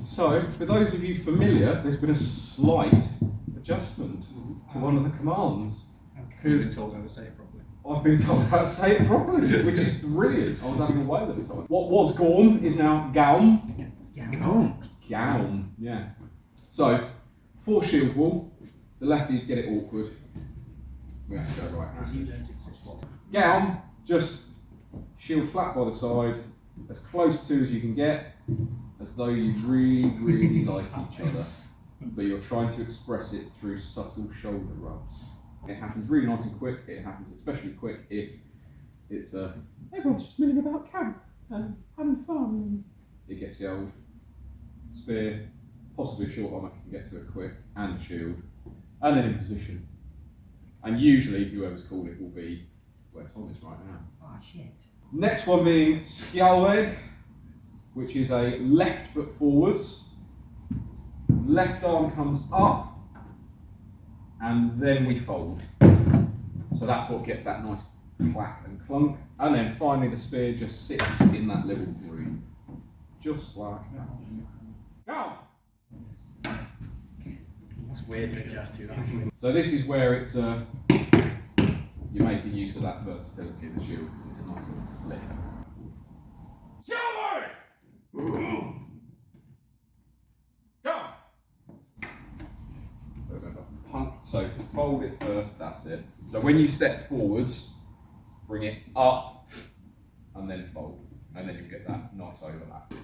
So, for those of you familiar, there's been a slight adjustment to one of the commands. Because you've been told how to say it properly. I've been told how to say it properly, which is brilliant. I was having a whale at the time. What was Gorm is now Gaum. Gaum, yeah. So, for shield wall, the lefties get it awkward. We have to go right hand. You don't exist. Gaum, just shield flat by the side, as close to as you can get, as though you really, really like each other, but you're trying to express it through subtle shoulder rubs. It happens really nice and quick. It happens especially quick if it's everyone's just milling about camp and having fun. It gets yelled. Spear, possibly a short arm if you can get to it quick, and shield, and then in position. And usually whoever's called it will be where Tom is right now. Oh shit. Next one being Skjalveg, which is a left foot forwards. Left arm comes up, and then we fold. So that's what gets that nice clack and clunk. And then finally the spear just sits in that little groove. Just like that. Go! It's weird to adjust to, actually. So this is where it's you're making use of that versatility of the shield because it's a nice little flip. Go! So remember, punk. So fold it first. That's it. So when you step forwards, bring it up and then fold, and then you get that nice overlap.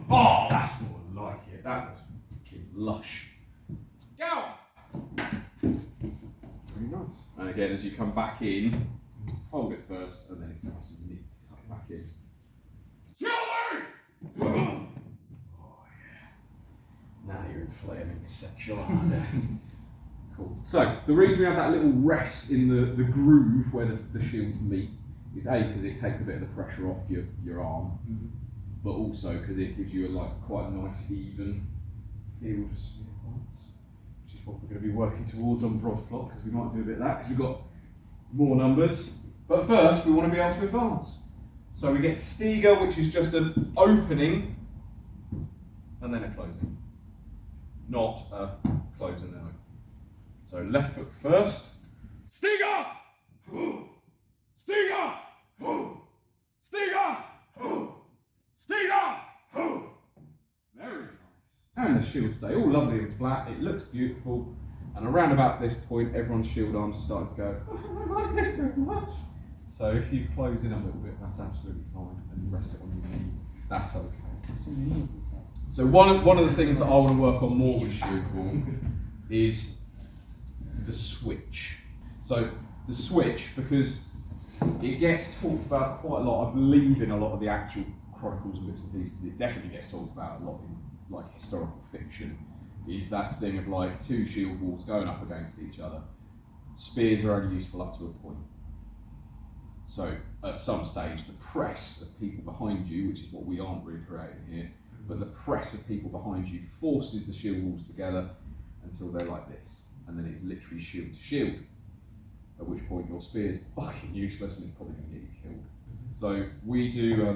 Oh, that's more like it. That was fucking lush. Go! Very nice. And again, as you come back in, fold it first, and then it's nice and neat. Suck back in. Oh yeah. Now you're inflaming your sexual ardor. Cool. So the reason we have that little rest in the groove where the shields meet is A, because it takes a bit of the pressure off your arm. But also because it gives you quite a nice even field of spear points, which is what we're going to be working towards on Brodd-Flåtr, because we might do a bit of that because we've got more numbers. But first we want to be able to advance. So we get Stiga, which is just an opening and then a closing, not a close and then open. So left foot first. Stiga! Stiga! Stiga! Stiga! Very nice. And the shields stay all lovely and flat. It looks beautiful. And around about this point, everyone's shield arms are starting to go, oh, I like this very much. So if you close in a little bit, that's absolutely fine. And rest it on your knee, that's okay. So one of the things that I want to work on more with shield wall is the switch. So the switch, because it gets talked about quite a lot, I believe, in a lot of the actual chronicles and bits and pieces. It definitely gets talked about a lot in historical fiction, is that thing of two shield walls going up against each other. Spears are only useful up to a point. So at some stage the press of people behind you, which is what we aren't recreating here, but the press of people behind you forces the shield walls together until they're like this, and then it's literally shield to shield, at which point your spear's fucking useless and it's probably going to get you killed. So we do a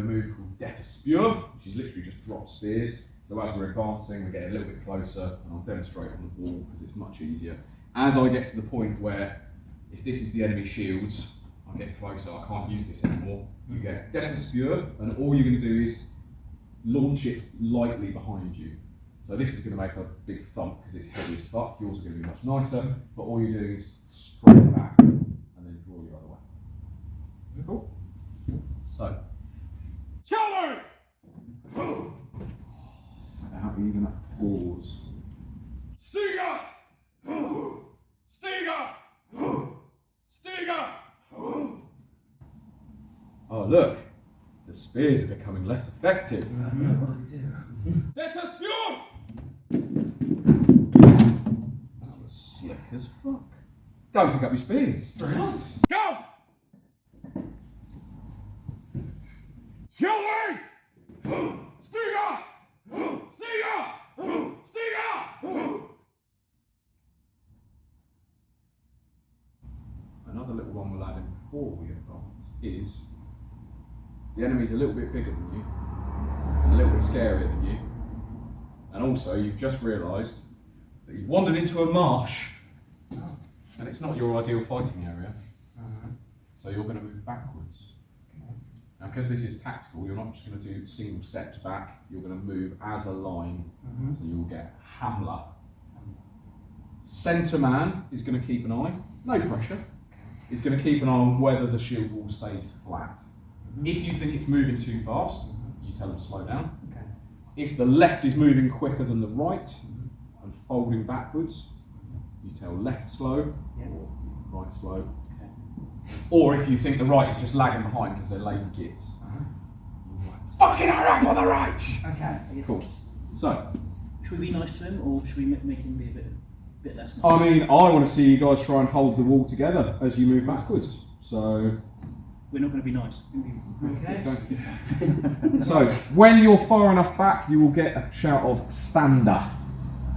move called Detespure, which is literally just drop spears. So as we're advancing, we get a little bit closer, and I'll demonstrate on the wall because it's much easier. As I get to the point where, if this is the enemy shields, I get closer, I can't use this anymore. You get Detespure, and all you're going to do is launch it lightly behind you. So this is going to make a big thump because it's heavy as fuck. Yours are going to be much nicer, but all you're doing is straight back and then draw your other way. Cool? So. Challenge! Without even a pause. Stiga! Stiga! Stiga! Oh look, the spears are becoming less effective. Detespure! That was slick as fuck. Don't pick up your spears. Very nice. Go! Skjalveg! Stiga! Stiga! Stiga! Another little one we'll add in before we advance is the enemy's a little bit bigger than you, and a little bit scarier than you, and also you've just realised that you've wandered into a marsh, and it's not your ideal fighting area, so you're going to move backwards. Now, because this is tactical, you're not just going to do single steps back, you're going to move as a line, so you'll get Hamler. Centre man is going to keep an eye, no pressure, is going to keep an eye on whether the shield wall stays flat. If you think it's moving too fast, you tell them to slow down. Okay. If the left is moving quicker than the right and folding backwards, you tell left slow or right slow. Or if you think the right is just lagging behind because they're lazy kids, fucking hurry up on the right! Okay. Cool. So, Should we be nice to him, or should we make him be a bit less nice? I mean, I want to see you guys try and hold the wall together as you move backwards. So, We're not going to be nice. okay. So, when you're far enough back, you will get a shout of stander,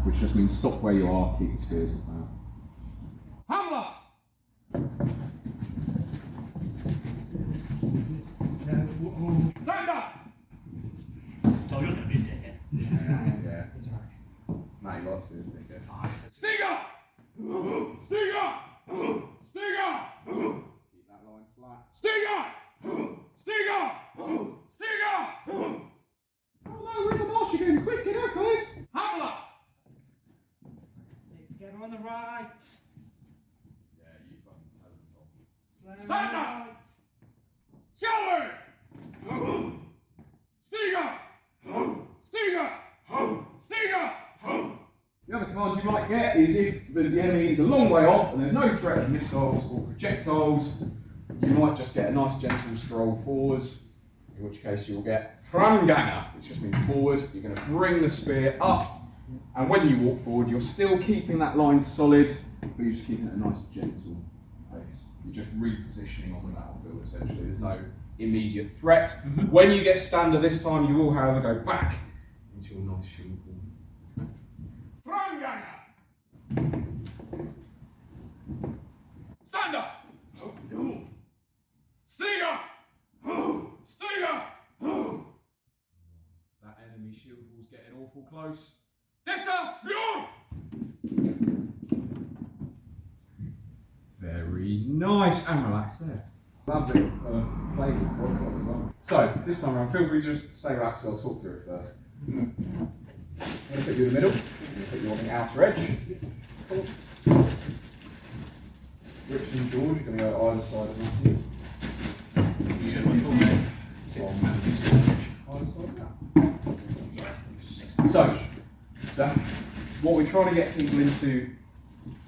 which just means stop where you are, keep the spears as they are. Hamler! Stand up! Told you I was going to be a dickhead. Yeah. Matt, you like to be a dickhead. Stinger! Stinger! Stinger! Keep that line flat. Stinger! Stinger! Stinger! Oh no, we're in the marsh again. Quick, get out, guys! Hamler! Stay together on the right. Yeah, you fucking tell them, Tom. Stand up! Shower! Stinger! Stinger! Stinger! The other command you might get is if the enemy is a long way off and there's no threat of missiles or projectiles, you might just get a nice gentle stroll forwards, in which case you'll get framganger, which just means forward. You're going to bring the spear up, and when you walk forward, you're still keeping that line solid, but you're just keeping it a nice gentle pace. You're just repositioning on the battlefield, essentially. There's no immediate threat. When you get stander this time, you will, however, go back into your nice shield wall. Framganger! Stand up! Stinger! Stinger! That enemy shield wall's getting awful close. Detta Spjord! Very nice, and relax there. Lovely play with Brodd-Flåtr as well. So, this time around, feel free to just stay relaxed, I'll talk through it first. I'm going to put you in the middle, I'm going to put you on the outer edge. Richard and George are going to go either side of Matthew. So, what we're trying to get people into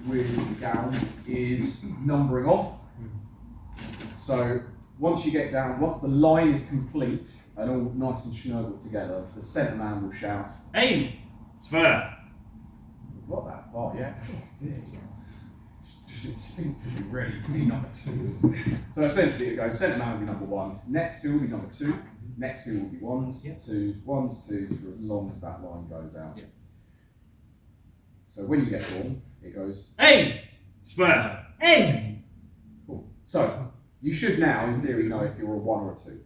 with the gown is numbering off. So, once you get down, once the line is complete and all nice and snuggled together, the centre man will shout, Aim! Swear! Got that far, yeah? Just instinctively ready to be number two. So essentially it goes, centre man will be number one, next two will be number two, next two will be ones, twos, ones, twos, for as long as that line goes out. Yeah. So when you get born, it goes, Aim! Swear! Aim! Cool. So, you should now, in theory, know if you're a one or a two.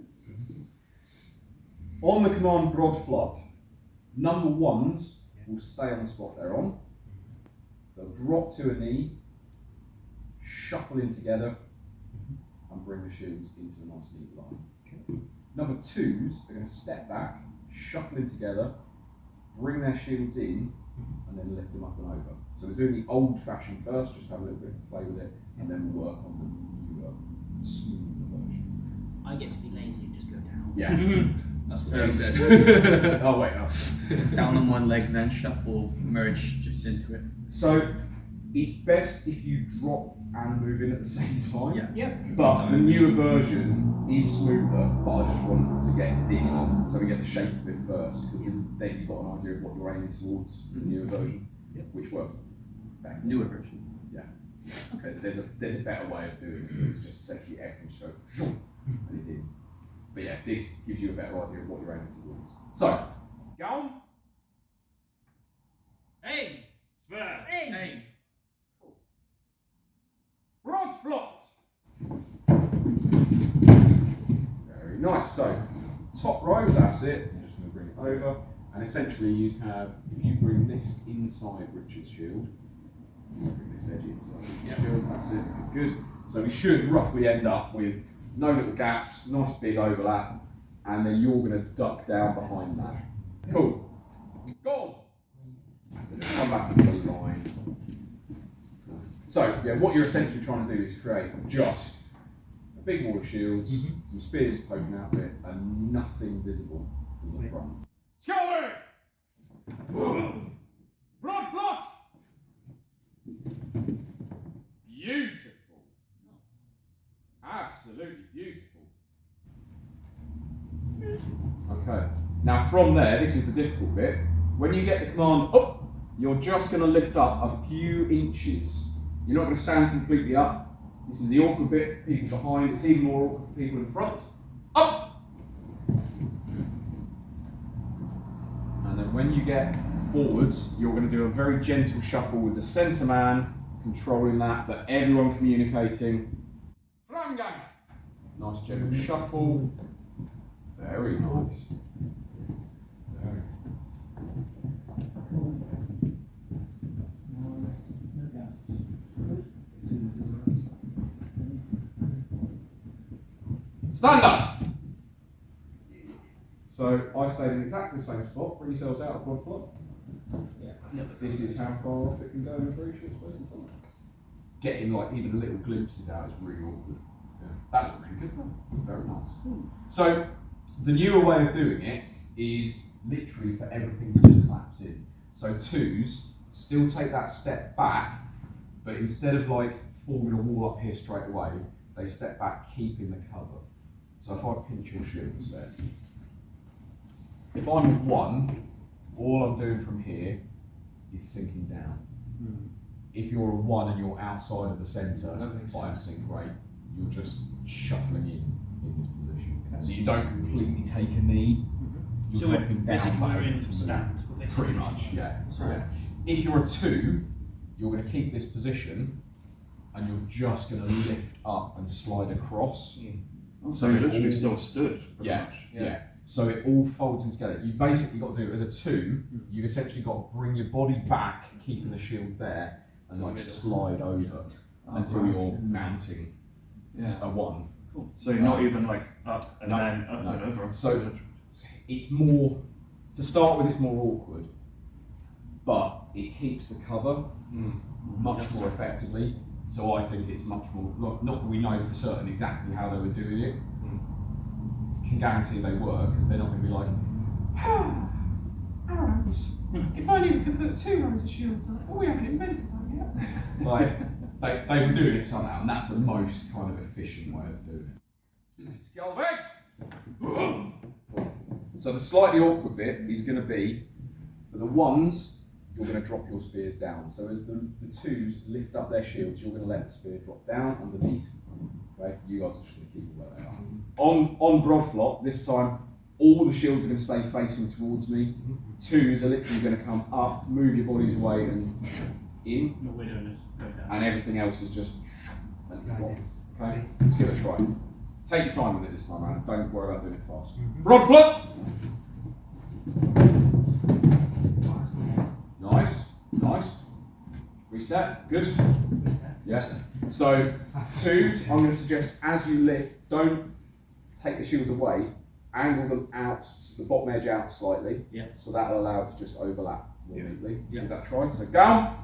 On the command Brodd-Flåtr, number ones will stay on the spot they're on. They'll drop to a knee, shuffle in together, and bring the shields into a nice neat line. Okay. Number twos are going to step back, shuffle in together, bring their shields in, and then lift them up and over. So we're doing the old fashioned first, just have a little bit of play with it, and then we'll work on the newer, smoother version. I get to be lazy and just go down. Yeah. That's what she said. Oh wait, no. Down on one leg, then shuffle, merge just into it. So it's best if you drop and move in at the same time. Yeah. Yep. But the newer version is smoother, but I just want to get this so we get the shape of it first, because then you've got an idea of what you're aiming towards the newer version, which works better. Newer version. Yeah. Okay, there's a better way of doing it. It's just essentially everything so and it's in. But yeah, this gives you a better idea of what you're aiming towards. So, go on. Aim! Swear! Aim! Aim! Cool. Brodd-Flåtr. Very nice. So, top row, that's it. I'm just going to bring it over. And essentially you'd have, if you bring this inside Richard's shield, let's bring this edge inside Richard's shield, that's it, good. So we should roughly end up with no little gaps, nice big overlap, and then you're going to duck down behind that. Cool. Go on. So just come back into the line. So, yeah, what you're essentially trying to do is create just a big wall of shields, some spears poking out of it, and nothing visible from the front. Skål! Brodd-Flåtr! Beautiful. Absolutely beautiful. Okay. Now from there, this is the difficult bit. When you get the command up, you're just going to lift up a few inches. You're not going to stand completely up. This is the awkward bit for people behind. It's even more awkward for people in front. Up! And then when you get forwards, you're going to do a very gentle shuffle with the centre man controlling that, but everyone communicating. Framgang! Nice gentle shuffle. Very nice. Very nice. Stand up! So I stayed in exactly the same spot. Bring yourselves out of Brodd-Flåtr. This is how far off it can go in a very short space of time. Getting like even little glimpses out is really awkward. Yeah. That looked really good though. Very nice. So the newer way of doing it is literally for everything to just collapse in. So twos still take that step back, but instead of like forming a wall up here straight away, they step back keeping the cover. So if I pinch your shield a sec, if I'm a one, all I'm doing from here is sinking down. If you're a one and you're outside of the centre, by sync rate, you're just shuffling in this position. So you don't completely take a knee, you're So dropping basically down we're back in to stand. move. Pretty much, yeah. If you're a two, you're going to keep this position and you're just going to lift up and slide across. So you're literally still stood. Yeah. So it all folds in together. You've basically got to do it as a two. You've essentially got to bring your body back, keeping the shield there, and like slide over until you're mounting a one. Cool. So you're not even like up and then up and over. So it's more, to start with, it's more awkward, but it keeps the cover much more effectively. So I think it's much more, not that we know for certain exactly how they were doing it, can guarantee they were, because they're not going to be like, arrows. If only we could put 2 rows of shields on it. Oh, we haven't invented that yet. Like, they were doing it somehow, and that's the most kind of efficient way of doing it. Skull back! So the slightly awkward bit is going to be, for the ones, you're going to drop your spears down. So as the twos lift up their shields, you're going to let the spear drop down underneath. Okay, you guys are just going to keep it where they are. On Brodd-Flåtr, this time, all the shields are going to stay facing towards me. Twos are literally going to come up, move your bodies away and in. What we're doing is go down. And everything else is just drop. Okay, let's give it a try. Take your time with it this time, man. Don't worry about doing it fast. Brodd-Flåtr! Nice. Reset. Good. Yes. So twos, I'm going to suggest as you lift, don't take the shields away. Angle them out, the bottom edge out slightly. Yeah. So that will allow it to just overlap more neatly. Yeah. Give that a try. So go.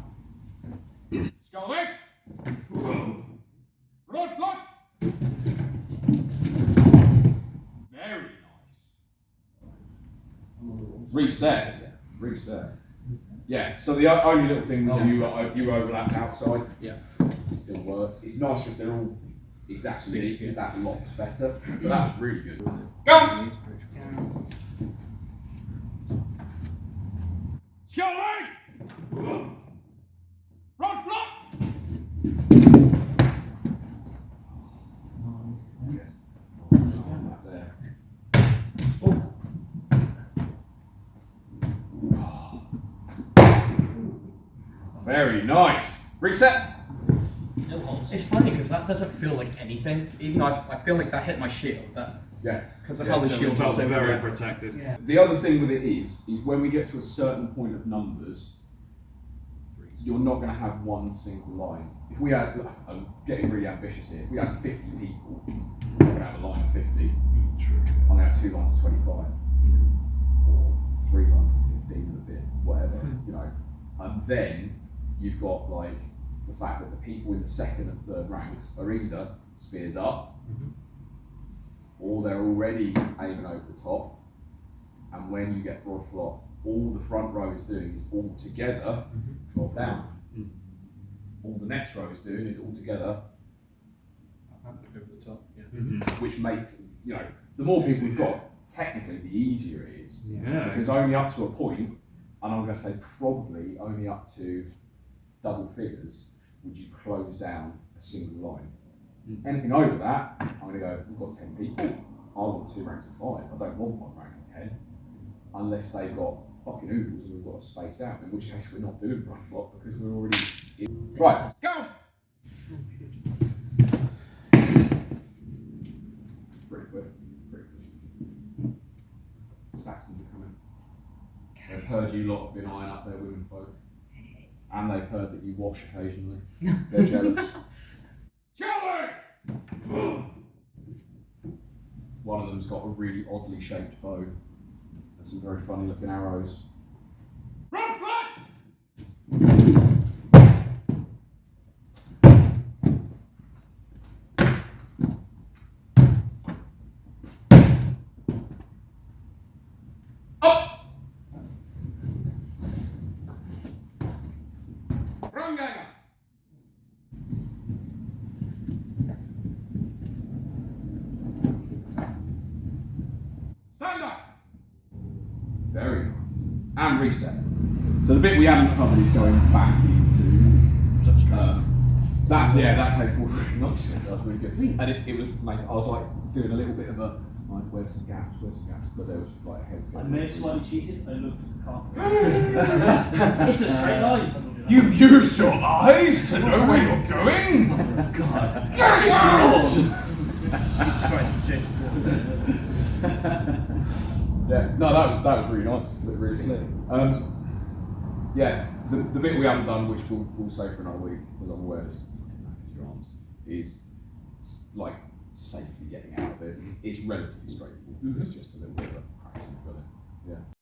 Skull leg. Brodd-Flåtr. Very nice. Reset. Yeah, so the only little thing was you overlap outside. Yeah. It still works. It's nicer if they're all exactly because that locks better. But that was really good. Go! Skull leg! Brodd-Flåtr! Very nice. Reset. It's funny because that doesn't feel like anything. Even though I feel like that hit my shield. Yeah. Because of Yeah, how the so shield Felt is so very together. protected. Yeah. The other thing with it is when we get to a certain point of numbers, you're not going to have one single line. If we had, I'm getting really ambitious here, if we had 50 people, we're going to have a line of 50. True. I'm going to have 2 lines of 25, or 3 lines of 15 and a bit, whatever, you know. And then you've got like the fact that the people in the second and third ranks are either spears up, or they're already aiming over the top. And when you get Brodd-Flåtr, all the front row is doing is all together drop down. All the next row is doing is all together, Over the top, yeah. which makes, you know, the more people we've got, technically the easier it is. Yeah. Because only up to a point, and I'm going to say probably only up to double figures, would you close down a single line. Anything over that, I'm going to go, we've got 10 people, I want 2 ranks of 5, I don't want 1 rank of 10, unless they've got fucking oodles and we've got to space out, in which case we're not doing Brodd-Flåtr because we're already in. Right, go! Pretty quick. Saxons are coming. They've heard you lot have been eyeing up their women folk. And they've heard that you wash occasionally. They're jealous. One of them's got a really oddly shaped bow and some very funny looking arrows. Stand up! Very nice. And reset. So the bit we haven't covered is going back into that came forward really nicely. That was really good. And it was made, I was like doing a little bit of a like where's some gaps, but there was like a heads I going. may have slightly cheated. I looked at the carpet. It's a straight line. You used your eyes to know where you're going? God. Jesus Christ, it's Jason Bourne. Yeah, no, that was really nice, really slick. Yeah, the bit we haven't done, which we'll say for another week, because I'm aware this fucking your arms, is like safely getting out of it. It's relatively straightforward. It's just a little bit of a practice and drilling. Yeah.